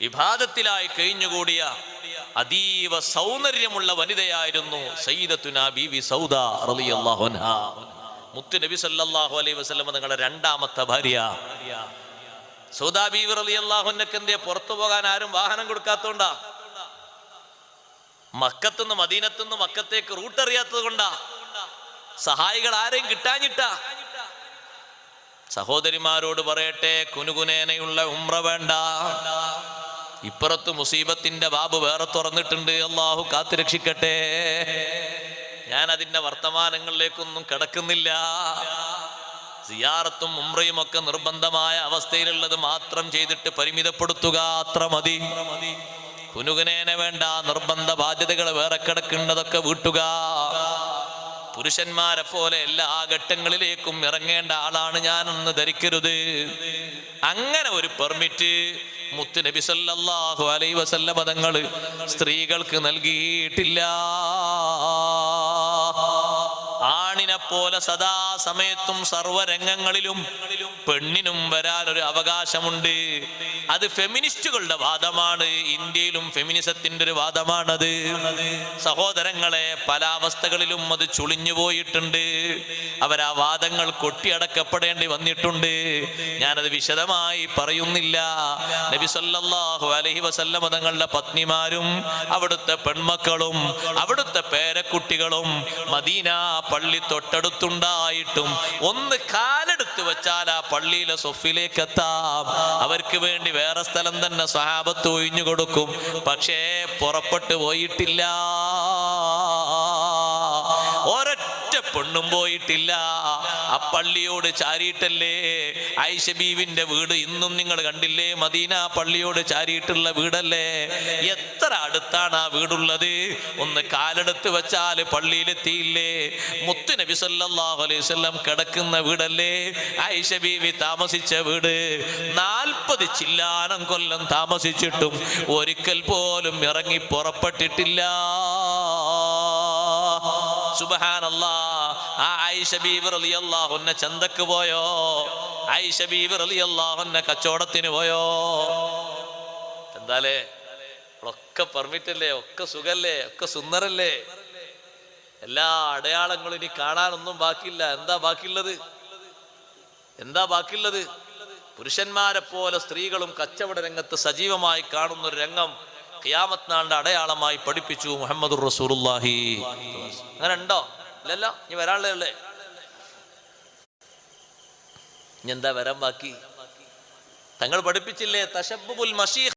ഇബാദത്തിലായി കഴിഞ്ഞുകൂടിയ അതീവ സൗന്ദര്യമുള്ള വനിതയായിരുന്നു സയ്യിദത്തുനാ ബീവി സൗദ റളിയല്ലാഹു അൻഹാ. മുത്തു നബി സല്ലല്ലാഹു അലൈഹി വസല്ലം തങ്ങളുടെ രണ്ടാമത്തെ ഭാര്യ സൗദാ ബീവി റളിയല്ലാഹു അൻഹക്ക് എന്തേ പുറത്തു പോകാൻ ആരും വാഹനം കൊടുക്കാത്തോണ്ടാ? മക്കത്തുനിന്ന് മദീനത്തുനിന്ന് മക്കത്തേക്ക് റൂട്ട് അറിയാത്തത് കൊണ്ടാ? സഹായികൾ ആരെയും കിട്ടാഞ്ഞിട്ടാ? സഹോദരിമാരോട് പറയട്ടെ, കുനുകുനേനയുള്ള ഉംറ വേണ്ട. ഇപ്പുറത്ത് മുസീബത്തിന്റെ ബാബ് വേറെ തുറന്നിട്ടുണ്ട്. അള്ളാഹു കാത്തുരക്ഷിക്കട്ടെ. ഞാൻ അതിന്റെ വർത്തമാനങ്ങളിലേക്കൊന്നും കടക്കുന്നില്ല. സിയാറത്തും ഉംറയും ഒക്കെ നിർബന്ധമായ അവസ്ഥയിലുള്ളത് മാത്രം ചെയ്തിട്ട് പരിമിതപ്പെടുത്തുക, അത്ര മതി. കുനുകുനേന വേണ്ട. നിർബന്ധ ബാധ്യതകൾ വേറെ കിടക്കുന്നതൊക്കെ വീട്ടുക. പുരുഷന്മാരെ പോലെ എല്ലാ ഘട്ടങ്ങളിലേക്കും ഇറങ്ങേണ്ട ആളാണ് ഞാനെന്ന് ധരിക്കരുത്. അങ്ങനെ ഒരു പെർമിറ്റ് മുത്ത് നബി സല്ലല്ലാഹു അലൈഹി വസല്ലം തങ്ങൾ സ്ത്രീകൾക്ക് നൽകിയിട്ടില്ല. ആണിനെ പോലെ സദാ സമയത്തും സർവരംഗങ്ങളിലും പെണ്ണിനും വരാൻ ഒരു അവകാശമുണ്ട്. അത് ഫെമിനിസ്റ്റുകളുടെ വാദമാണ്. ഇന്ത്യയിലും ഫെമിനിസത്തിന്റെ ഒരു വാദമാണത്. സഹോദരങ്ങളെ, പല അവസ്ഥകളിലും അത് ചുളിഞ്ഞു പോയിട്ടുണ്ട്. അവരാ വാദങ്ങൾ കൊട്ടിയടക്കപ്പെടേണ്ടി വന്നിട്ടുണ്ട്. ഞാനത് വിശദമായി പറയുന്നില്ല. നബി സല്ലല്ലാഹു അലൈഹി വസല്ലം തങ്ങളുടെ പത്നിമാരും അവിടുത്തെ പെൺമക്കളും അവിടുത്തെ പേരക്കുട്ടികളും മദീന പള്ളി തൊട്ടടുത്തുണ്ടായിട്ടും ഒന്ന് കാലെടുത്ത് വെച്ചാൽ ആ പള്ളിയിലെ സൊഫിലേക്ക് എത്താം. അവർക്ക് വേണ്ടി വേറെ സ്ഥലം തന്നെ സ്വഹാബത്ത് ഒഴിഞ്ഞു കൊടുക്കും. പക്ഷേ പുറപ്പെട്ടു പോയിട്ടില്ല. ഒരൊറ്റ പെണ്ണും പോയിട്ടില്ല. ആ പള്ളിയോട് ചാരിയിട്ടല്ലേ ആയിഷ ബീവിന്റെ വീട് ഇന്നും നിങ്ങൾ കണ്ടില്ലേ? മദീന പള്ളിയോട് ചാരിയിട്ടുള്ള വീടല്ലേ? എത്ര അടുത്താണ് ആ വീടുള്ളത്? ഒന്ന് കാലെടുത്ത് വെച്ചാൽ പള്ളിയിലെത്തിയില്ലേ? മുത്ത് നബി സല്ലല്ലാഹു അലൈഹി വസല്ലം കിടക്കുന്ന വീടല്ലേ ആയിഷ ബീവി താമസിച്ച വീട്? 40 ചില്ലാനം കൊല്ലം താമസിച്ചിട്ടും ഒരിക്കൽ പോലും ഇറങ്ങി പുറപ്പെട്ടിട്ടില്ല. സുബ്ഹാനല്ലാഹ്. ആ ആയിഷ ബീവി റളിയല്ലാഹു അൻഹ ചന്തക്ക് പോയോ? ആയിഷ ബീവി റളിയല്ലാഹു അൻഹ കച്ചവടത്തിന് പോയോ? എന്താലേ, ഒക്കെ പെർമിറ്റ് അല്ലേ? ഒക്കെ സുഖല്ലേ? ഒക്കെ സുന്ദരല്ലേ? എല്ലാ അടയാളങ്ങളും ഇനി കാണാനൊന്നും ബാക്കിയില്ല. എന്താ ബാക്കിയുള്ളത്? എന്താ ബാക്കിയുള്ളത്? പുരുഷന്മാരെ പോലെ സ്ത്രീകളും കച്ചവട രംഗത്ത് സജീവമായി കാണുന്ന ഒരു രംഗം ഖിയാമത്ത് നാളിന്റെ അടയാളമായി പഠിപ്പിച്ചു മുഹമ്മദുർ റസൂലുള്ളാഹി. അങ്ങനെ ഉണ്ടോ? ഇല്ലല്ലോ. ഇനി വരാനുള്ളതല്ലേ? ഇനി എന്താ വരാൻ ബാക്കി? തങ്ങൾ പഠിപ്പിച്ചില്ലേ? തശബ്ബുൽ മശീഖ്